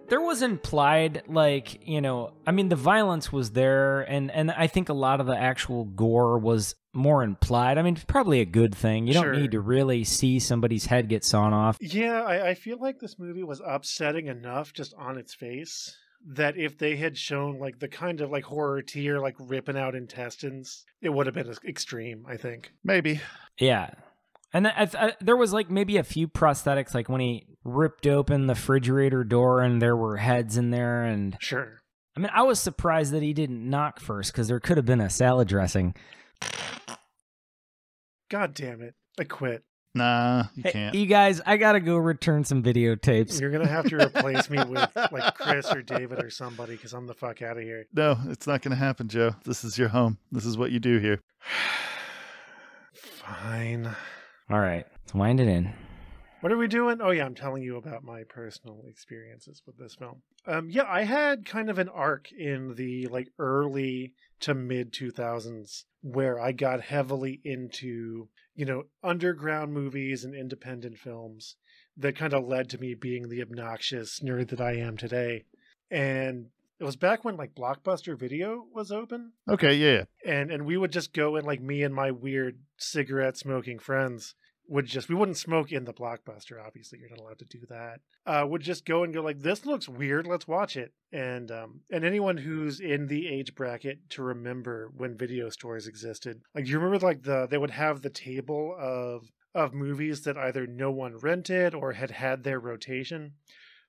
There was implied, like, I mean, the violence was there, and I think a lot of the actual gore was more implied. I mean, it's probably a good thing. You don't need to really see somebody's head get sawn off. Yeah, I feel like this movie was upsetting enough just on its face that if they had shown, like, the kind of, like, horror tier, like, ripping out intestines, it would have been extreme, I think. Maybe. Yeah. And there was, like, maybe a few prosthetics, like when he ripped open the refrigerator door and there were heads in there. And sure. I mean, I was surprised that he didn't knock first because there could have been a salad dressing. God damn it. I quit. Nah, you can't. You guys, I got to go return some videotapes. You're going to have to replace me with, like, Chris or David or somebody because I'm the fuck out of here. No, it's not going to happen, Joe. This is your home. This is what you do here. Fine. All right, let's wind it in. What are we doing? Oh, yeah, I'm telling you about my personal experiences with this film. I had kind of an arc in the, like, early to mid 2000s where I got heavily into, underground movies and independent films that kind of led to me being the obnoxious nerd that I am today. And it was back when, like, Blockbuster Video was open. Okay, yeah. And we would just go and, like, me and my weird cigarette smoking friends we wouldn't smoke in the Blockbuster, obviously, you're not allowed to do that. Would just go like, this looks weird, let's watch it. And anyone who's in the age bracket to remember when video stores existed, like, do you remember, like, they would have the table of movies that either no one rented or had their rotation,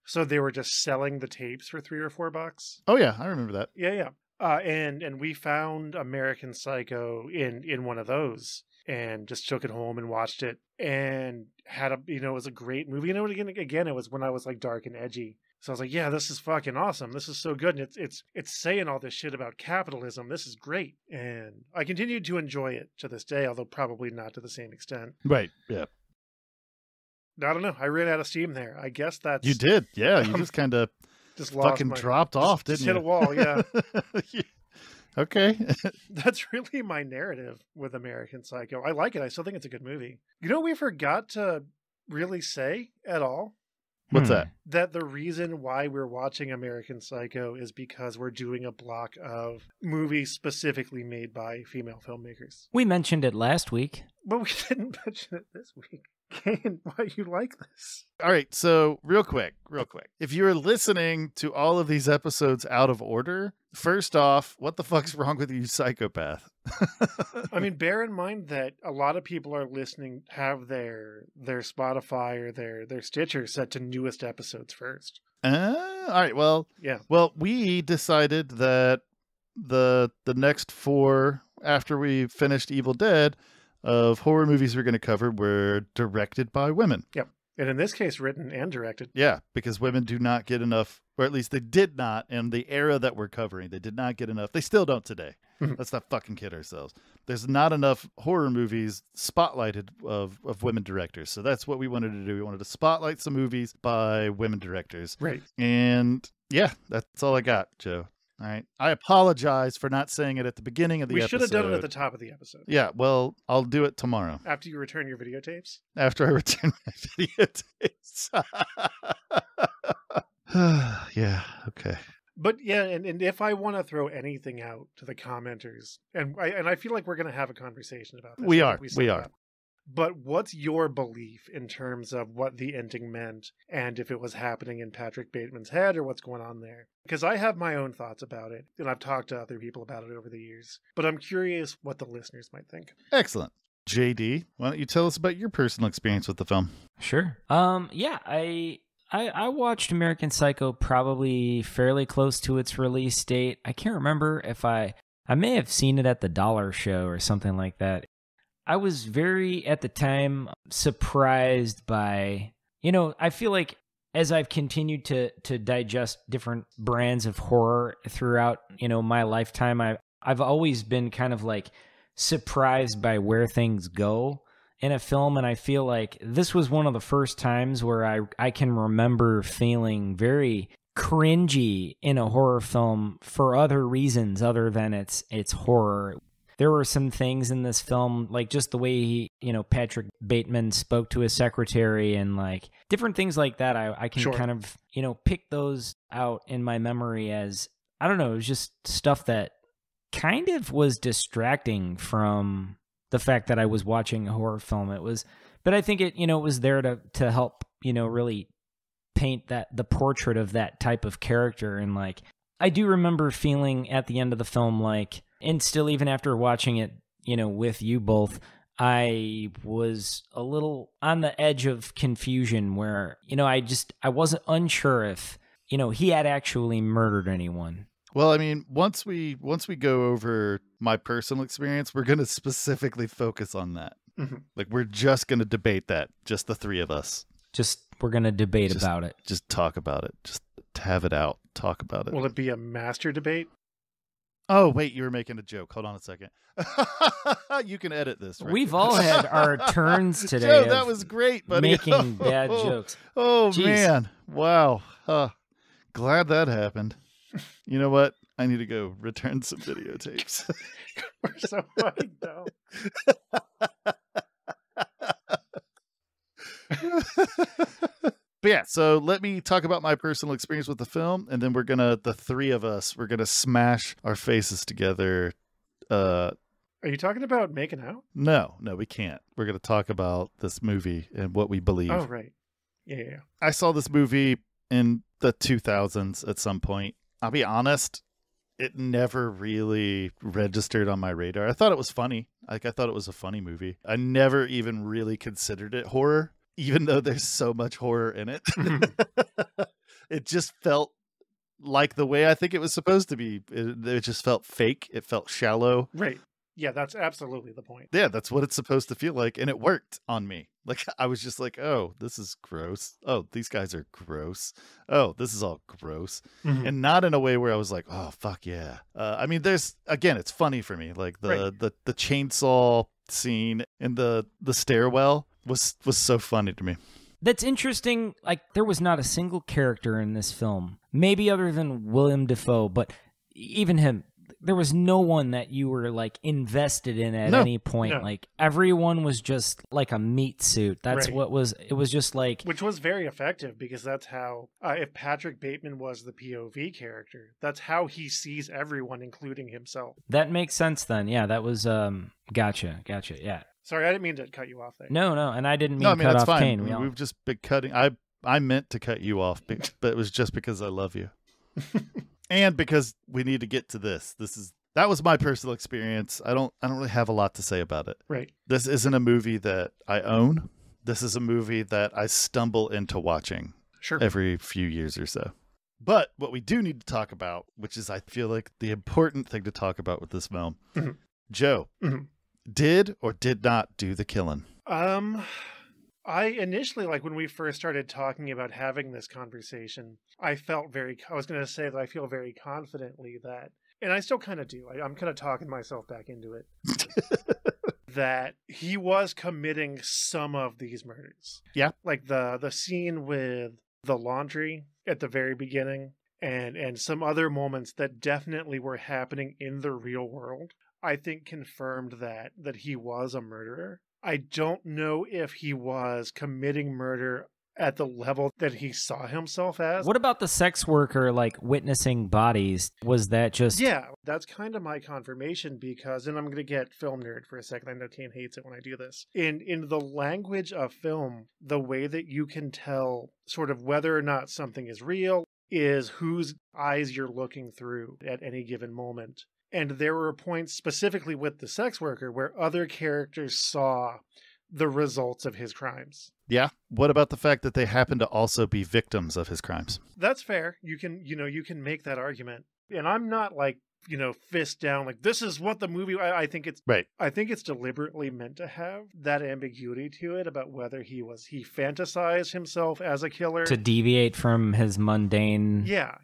so they were just selling the tapes for $3 or $4. Oh yeah, I remember that. Yeah. And we found American Psycho in one of those and just took it home and watched it and had it was a great movie. And again, it was when I was, like, dark and edgy. So I was like, yeah, this is fucking awesome. This is so good. And it's saying all this shit about capitalism. This is great. And I continued to enjoy it to this day, although probably not to the same extent. Right. Yeah. I don't know. I ran out of steam there. I guess that's... You did. Yeah. You just kind of dropped off, didn't you? Hit a wall, yeah. Yeah. Okay. That's really my narrative with American Psycho. I like it. I still think it's a good movie. You know what we forgot to really say at all? What's that? That the reason why we're watching American Psycho is because we're doing a block of movies specifically made by female filmmakers. We mentioned it last week. But we didn't mention it this week. Kane, why you like this? All right, so real quick. If you're listening to all of these episodes out of order, first off, what the fuck's wrong with you, psychopath? I mean, bear in mind that a lot of people are listening, have their Spotify or their Stitcher set to newest episodes first. All right, well, yeah. Well, we decided that the next 4, after we finished Evil Dead, of horror movies we're going to cover were directed by women. Yep. And in this case, written and directed. Yeah, because women do not get enough, or at least they did not in the era that we're covering. They did not get enough. They still don't today. Let's not fucking kid ourselves. There's not enough horror movies spotlighted of women directors. So that's what we wanted to do. We wanted to spotlight some movies by women directors. Right. And yeah, that's all I got, Joe. All right. I apologize for not saying it at the beginning of the episode. We should have done it at the top of the episode. Yeah, well, I'll do it tomorrow. After you return your videotapes? After I return my videotapes. Yeah, okay. But yeah, and if I want to throw anything out to the commenters, and I feel like we're going to have a conversation about this. We are. But what's your belief in terms of what the ending meant and if it was happening in Patrick Bateman's head or what's going on there? Because I have my own thoughts about it, and I've talked to other people about it over the years. But I'm curious what the listeners might think. Excellent. JD, why don't you tell us about your personal experience with the film? Sure. Yeah, I watched American Psycho probably fairly close to its release date. I can't remember if I I may have seen it at the Dollar Show or something like that. I was very, at the time, surprised by, I feel like as I've continued to digest different brands of horror throughout, my lifetime, I've always been kind of like surprised by where things go in a film. And I feel like this was one of the first times where I can remember feeling very cringy in a horror film for other reasons other than it's horror. There were some things in this film, like just the way Patrick Bateman spoke to his secretary and like different things like that. I can kind of, pick those out in my memory as, I don't know, it was just stuff that kind of was distracting from the fact that I was watching a horror film. But I think it was there to help, really paint the portrait of that type of character. And like, I do remember feeling at the end of the film, like, and still even after watching it, with you both, I was a little on the edge of confusion where, I wasn't unsure if, he had actually murdered anyone. Well, I mean, once we go over my personal experience, we're going to specifically focus on that. Mm-hmm. Like, we're just going to debate that, just the three of us. We're going to debate about it. Just talk about it. Just have it out. Talk about it. Will it be a master debate? Oh, wait, you were making a joke. Hold on a second. You can edit this. Right? We've all had our turns today. Joe, that was great, buddy. Making bad jokes. Oh, jeez. Man. Wow. Glad that happened. You know what? I need to go return some videotapes. We're so funny, though. But yeah, so let me talk about my personal experience with the film, and then the three of us, we're gonna smash our faces together. Are you talking about making out? No, we can't. We're gonna talk about this movie and what we believe. Oh, right. Yeah. I saw this movie in the 2000s at some point. I'll be honest, it never really registered on my radar. I thought it was funny. Like, I thought it was a funny movie. I never even really considered it horror, even though there's so much horror in it. It just felt like the way I think it was supposed to be. It just felt fake. It felt shallow. Right. Yeah, that's absolutely the point. Yeah, that's what it's supposed to feel like. And it worked on me. Like, I was just like, oh, this is gross. Oh, these guys are gross. Oh, this is all gross. Mm-hmm. And not in a way where I was like, oh, fuck yeah. I mean, it's funny for me. Like the chainsaw scene in the stairwell was so funny to me. That's interesting. Like, there was not a single character in this film, maybe other than Willem Dafoe, but even him, there was no one that you were like invested in at any point. No. Like, everyone was just like a meat suit. That's right. It was just like, which was very effective, because that's how if Patrick Bateman was the POV character, that's how he sees everyone, including himself. That makes sense then. Yeah, that was gotcha. Yeah. Sorry, I didn't mean to cut you off there. No, and I didn't mean to cut off fine. Kane. We've just been cutting. I meant to cut you off, but it was just because I love you. And because we need to get to this. That was my personal experience. I don't really have a lot to say about it. Right. This isn't a movie that I own. This is a movie that I stumble into watching every few years or so. But what we do need to talk about, which is I feel like the important thing to talk about with this film, mm-hmm. Joe, mm-hmm. did or did not do the killing? I initially, like when we first started talking about having this conversation, I was going to say that I feel very confidently that, and I still kind of do, I'm kind of talking myself back into it, that he was committing some of these murders. Yeah. Like the scene with the laundry at the very beginning and some other moments that definitely were happening in the real world, I think confirmed that he was a murderer. I don't know if he was committing murder at the level that he saw himself as. What about the sex worker, like, witnessing bodies? Was that just... Yeah, that's kind of my confirmation, because, and I'm going to get film nerd for a second. I know Kane hates it when I do this. In the language of film, the way that you can tell sort of whether or not something is real is whose eyes you're looking through at any given moment. And there were points specifically with the sex worker where other characters saw the results of his crimes. Yeah. What about the fact that they happen to also be victims of his crimes? That's fair. You can make that argument. And I'm not like fist down, like, this is what the movie, I think it's right. I think it's deliberately meant to have that ambiguity to it about whether he fantasized himself as a killer. To deviate from his mundane. Yeah.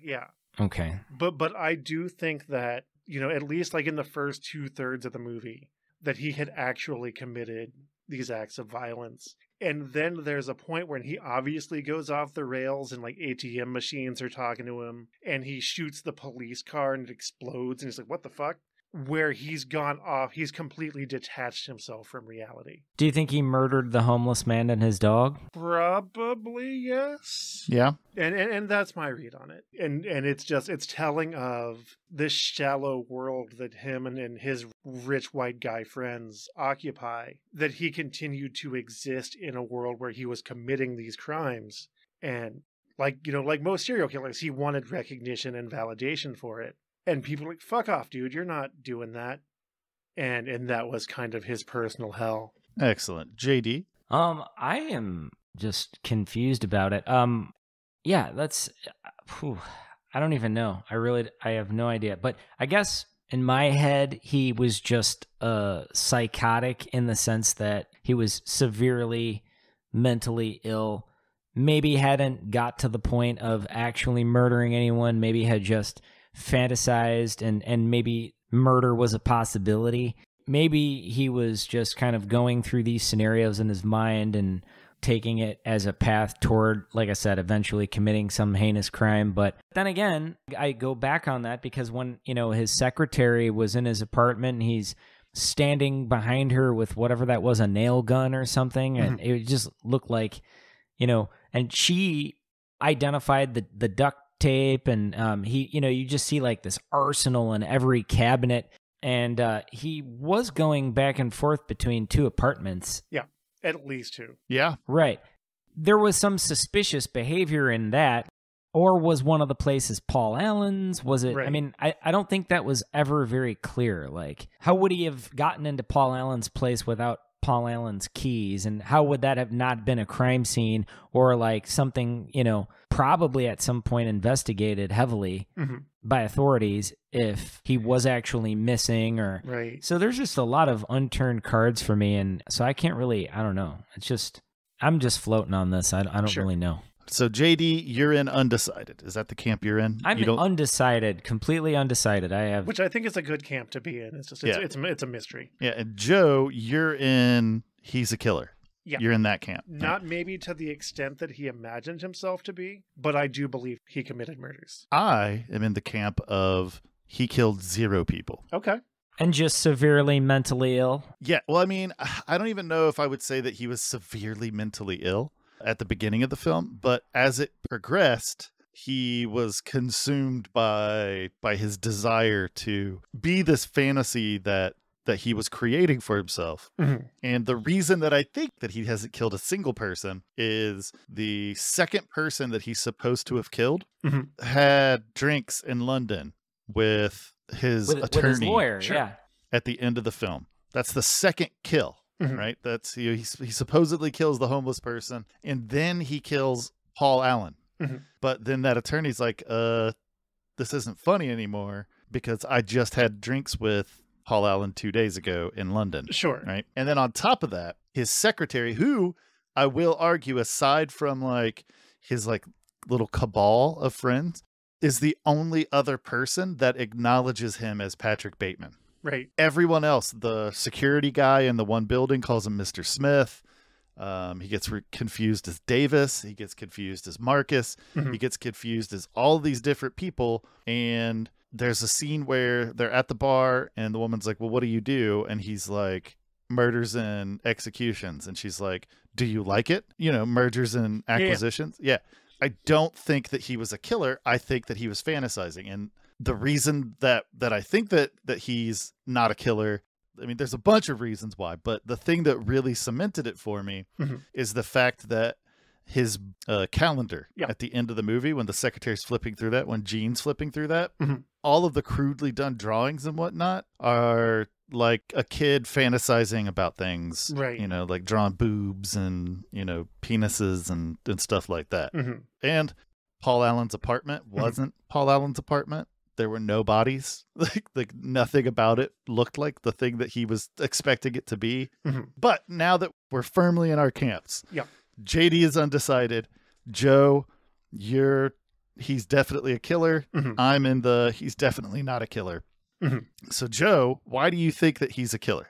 Okay. But I do think that, at least like in the first 2/3 of the movie, that he had actually committed these acts of violence. And then there's a point when he obviously goes off the rails and like ATM machines are talking to him and he shoots the police car and it explodes and he's like, what the fuck? Where he's gone off, he's completely detached himself from reality. Do you think he murdered the homeless man and his dog? Probably, yes. Yeah. And that's my read on it. And it's telling of this shallow world that him and his rich white guy friends occupy, that he continued to exist in a world where he was committing these crimes. And like most serial killers, he wanted recognition and validation for it. And people are like, fuck off, dude, you're not doing that. And that was kind of his personal hell. Excellent. JD? I am just confused about it. Yeah, that's, I don't even know. I have no idea. But I guess in my head, he was just psychotic in the sense that he was severely mentally ill. Maybe hadn't got to the point of actually murdering anyone. Maybe had just fantasized and maybe murder was a possibility. Maybe he was just kind of going through these scenarios in his mind and taking it as a path toward, like I said, eventually committing some heinous crime. But then again, I go back on that because when, his secretary was in his apartment and he's standing behind her with whatever that was, a nail gun or something, and it just looked like, and she identified the duct tape, and he, you just see like this arsenal in every cabinet, and he was going back and forth between two apartments. Yeah, at least two. Yeah, right. There was some suspicious behavior in that, or was one of the places Paul Allen's? Was it? Right. I mean, I don't think that was ever very clear. Like, how would he have gotten into Paul Allen's place without Paul Allen's keys, and how would that have not been a crime scene or like something, probably at some point investigated heavily by authorities if he was actually missing or right. So there's just a lot of unturned cards for me, and so I can't really, I don't know. It's just, I'm just floating on this. I don't really know. So JD, you're in undecided. Is that the camp you're in? I'm undecided, completely undecided. Which I think is a good camp to be in. It's just it's a mystery. Yeah, and Joe, you're in he's a killer. Yeah. You're in that camp. Not maybe to the extent that he imagined himself to be, but I do believe he committed murders. I am in the camp of he killed 0 people. Okay. And just severely mentally ill? Yeah, well, I mean, I don't even know if I would say that he was severely mentally ill at the beginning of the film, but as it progressed, he was consumed by his desire to be this fantasy that he was creating for himself. And the reason that I think that he hasn't killed a single person is the second person that he's supposed to have killed had drinks in London with his attorney, with his lawyer, yeah, at the end of the film. That's the second kill. Right, that's he supposedly kills the homeless person, and then he kills Paul Allen. But then that attorney's like, "This isn't funny anymore because I just had drinks with Paul Allen 2 days ago in London." Sure, right. And then on top of that, his secretary, who I will argue, aside from like his like little cabal of friends, is the only other person that acknowledges him as Patrick Bateman. Right. Everyone else, the security guy in the one building calls him Mr. Smith. He gets confused as Davis. He gets confused as Marcus. He gets confused as all these different people. And there's a scene where they're at the bar and the woman's like, well, what do you do? And he's like, murders and executions. And she's like, do you like it? Mergers and acquisitions. Yeah. I don't think that he was a killer. I think that he was fantasizing. And the reason that I think that he's not a killer, I mean, there's a bunch of reasons why, but the thing that really cemented it for me is the fact that his calendar at the end of the movie, when the secretary's flipping through that, when Gene's flipping through that, all of the crudely done drawings and whatnot are like a kid fantasizing about things, right? Like drawing boobs and, penises and stuff like that. And Paul Allen's apartment wasn't Paul Allen's apartment. there were no bodies. Like nothing about it looked like the thing that he was expecting it to be. But now that we're firmly in our camps, JD is undecided. Joe, he's definitely a killer. I'm in he's definitely not a killer. So Joe, why do you think that he's a killer?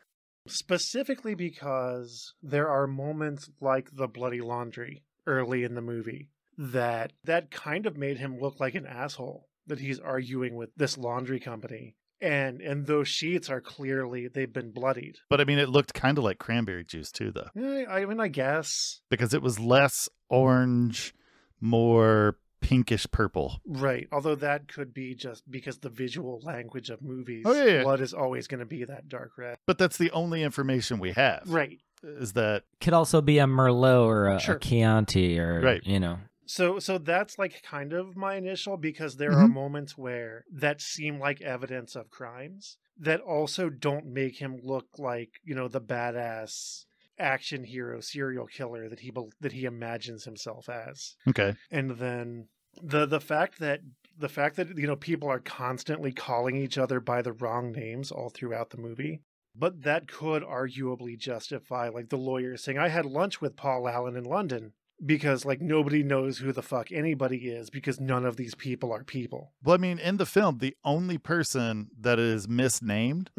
Specifically because there are moments like the bloody laundry early in the movie that kind of made him look like an asshole, that he's arguing with this laundry company. And those sheets are clearly, they've been bloodied. But I mean, it looked kind of like cranberry juice too, though. I mean, I guess. Because it was less orange, more pinkish purple. Right. Although that could be just because the visual language of movies, blood is always going to be that dark red. But that's the only information we have. Right. Is that... Could also be a Merlot or a Chianti or, you know... So that's like kind of my initial, because there are moments where that seem like evidence of crimes that also don't make him look like, you know, the badass action hero serial killer that he imagines himself as. Okay. And then the fact that you know, people are constantly calling each other by the wrong names all throughout the movie. But that could arguably justify, like, the lawyer saying, I had lunch with Paul Allen in London. Because, like, nobody knows who the fuck anybody is, because none of these people are people. Well, I mean, in the film, the only person that is misnamed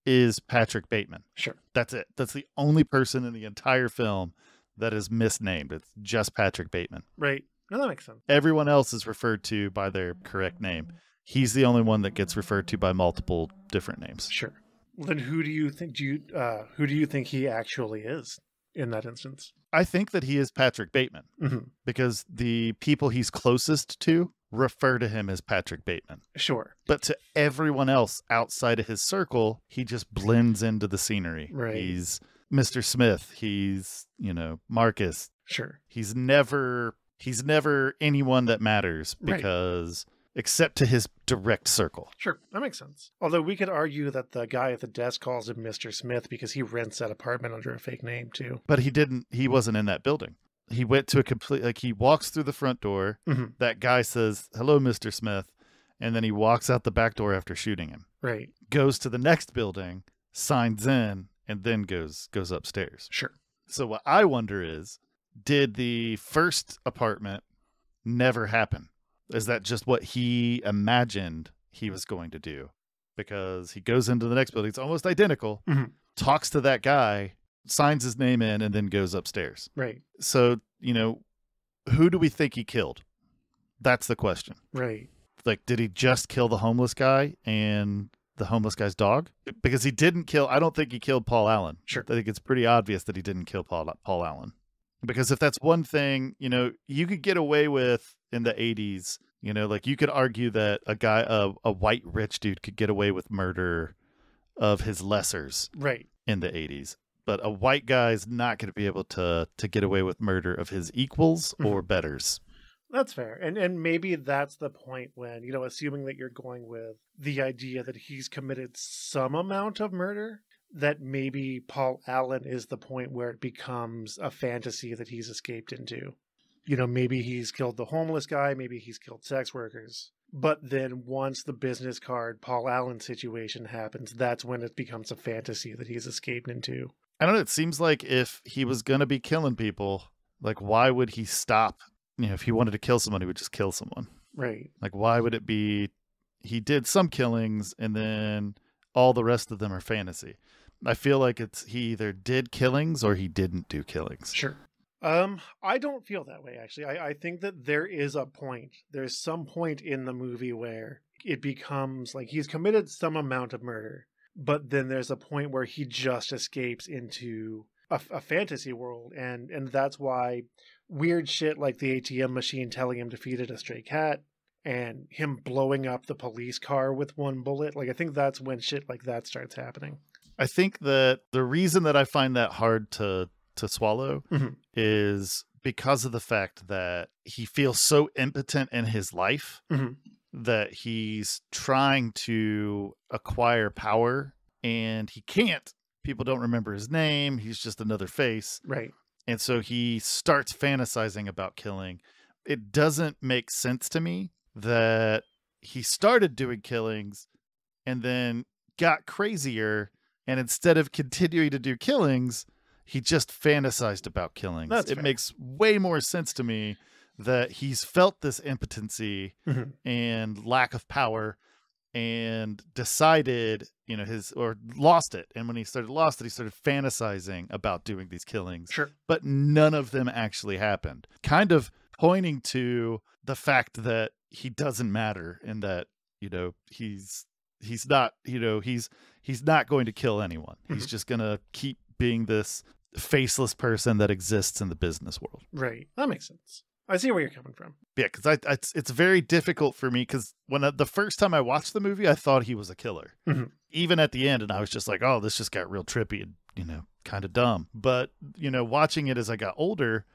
is Patrick Bateman. Sure. That's it. That's the only person in the entire film that is misnamed. It's just Patrick Bateman. Right. No, that makes sense. Everyone else is referred to by their correct name. He's the only one that gets referred to by multiple different names. Sure. Well, then who do you think he actually is in that instance? I think that he is Patrick Bateman because the people he's closest to refer to him as Patrick Bateman. Sure. But to everyone else outside of his circle, he just blends into the scenery. Right. He's Mr. Smith. He's, you know, Marcus. Sure. He's never anyone that matters because except to his direct circle. Sure, that makes sense. Although we could argue that the guy at the desk calls him Mr. Smith because he rents that apartment under a fake name too. But he wasn't in that building. He went to he walks through the front door. That guy says, hello, Mr. Smith. And then he walks out the back door after shooting him. Right. Goes to the next building, signs in, and then goes upstairs. Sure. So what I wonder is, did the first apartment never happen? Is that just what he imagined he was going to do? Because he goes into the next building, it's almost identical, talks to that guy, signs his name in, and then goes upstairs. Right. So, you know, who do we think he killed? That's the question. Right. Like, did he just kill the homeless guy and the homeless guy's dog? Because he didn't I don't think he killed Paul Allen. Sure. I think it's pretty obvious that he didn't kill Paul Allen. Because if that's one thing, you know, you could get away with in the 80s, you know, like you could argue that a white rich dude could get away with murder of his lessers in the 80s. But a white guy's not going to be able to get away with murder of his equals or betters. That's fair. And maybe that's the point when, you know, assuming that you're going with the idea that he's committed some amount of murder, that maybe Paul Allen is the point where it becomes a fantasy that he's escaped into. You know, maybe he's killed the homeless guy, maybe he's killed sex workers. But then once the business card Paul Allen situation happens, that's when it becomes a fantasy that he's escaped into. I don't know. It seems like if he was going to be killing people, like, why would he stop? You know, if he wanted to kill someone, he would just kill someone. Right. Like, why would it be he did some killings and then all the rest of them are fantasy? I feel like he either did killings or he didn't do killings. Sure. I don't feel that way, actually. I think that there is a point. There's some point in the movie where it becomes like he's committed some amount of murder, but then there's a point where he just escapes into a fantasy world. And that's why weird shit like the ATM machine telling him to feed it a stray cat and him blowing up the police car with one bullet. Like, I think that's when shit like that starts happening. I think that the reason that I find that hard to swallow is because of the fact that he feels so impotent in his life that he's trying to acquire power and he can't. People don't remember his name. He's just another face. Right. And so he starts fantasizing about killing. It doesn't make sense to me that he started doing killings and then got crazier. And instead of continuing to do killings, he just fantasized about killings. That's it fair. makes way more sense to me that he's felt this impotency and lack of power and decided, or lost it. And when he lost it, he started fantasizing about doing these killings. Sure. But none of them actually happened. Kind of pointing to the fact that he doesn't matter and that, he's not, he's not going to kill anyone. He's just going to keep being this faceless person that exists in the business world. Right. That makes sense. I see where you're coming from. Yeah, because it's very difficult for me because the first time I watched the movie, I thought he was a killer. Even at the end, and I was just like, oh, this just got real trippy and, kind of dumb. But, watching it as I got older,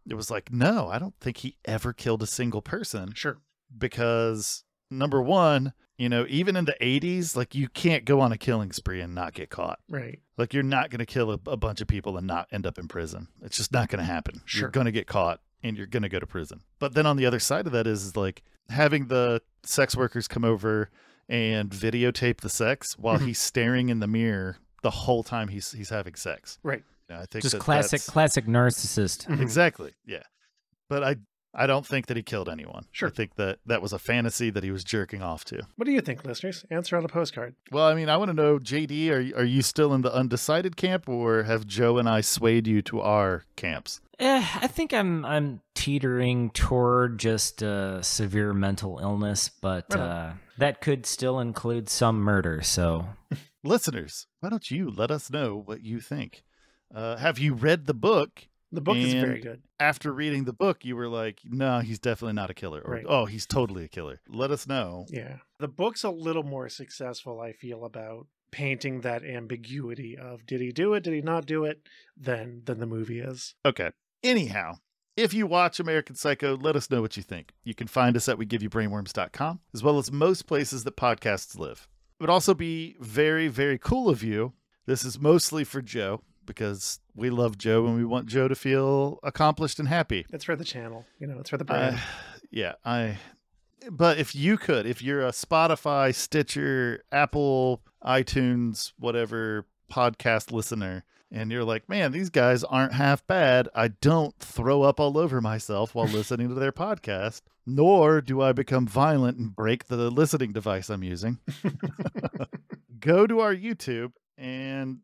it was like, no, I don't think he ever killed a single person. Sure. Because, number one, even in the 80s, like, you can't go on a killing spree and not get caught. Right. Like, you're not going to kill a bunch of people and not end up in prison. It's just not going to happen. Sure. You're going to get caught and you're going to go to prison. But then on the other side of that is like having the sex workers come over and videotape the sex while he's staring in the mirror the whole time he's having sex. Right. I think just classic narcissist. Exactly. Yeah. But I don't think that he killed anyone. Sure. I think that was a fantasy that he was jerking off to. What do you think, listeners? Answer on a postcard. Well, I mean, I want to know, JD, are you still in the undecided camp, or have Joe and I swayed you to our camps? I think I'm teetering toward just severe mental illness, but that could still include some murder. So, listeners, why don't you let us know what you think? Have you read the book? The book is very good. After reading the book, you were like, no, he's definitely not a killer. Or, right. Oh, he's totally a killer. Let us know. Yeah. The book's a little more successful, I feel, about painting that ambiguity of did he do it, did he not do it, than the movie is. Okay. Anyhow, if you watch American Psycho, let us know what you think. You can find us at WeGiveYouBrainworms.com, as well as most places that podcasts live. It would also be very, very cool of you. This is mostly for Joe, because we love Joe and we want Joe to feel accomplished and happy. It's for the channel. It's for the brand. But if you're a Spotify, Stitcher, Apple, iTunes, whatever podcast listener, and you're like, man, these guys aren't half bad. I don't throw up all over myself while listening to their podcast, nor do I become violent and break the listening device I'm using. Go to our YouTube and,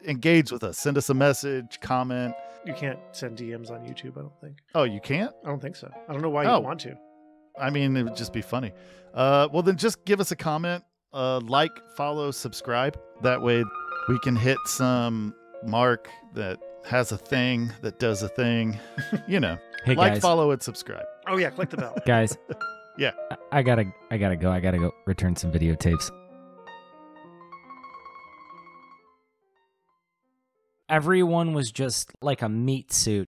engage with us. Send us a message, comment. You can't send DMs on YouTube, I don't think. Oh, you can't? I don't think so. I don't know why you want to. I mean, it would just be funny. Well, then just give us a comment, like, follow, subscribe. That way we can hit some mark that has a thing, that does a thing. Hey, like, guys. follow, and subscribe. Oh, yeah, click the bell. Guys. Yeah. I gotta go. I gotta go return some videotapes. Everyone was just like a meat suit.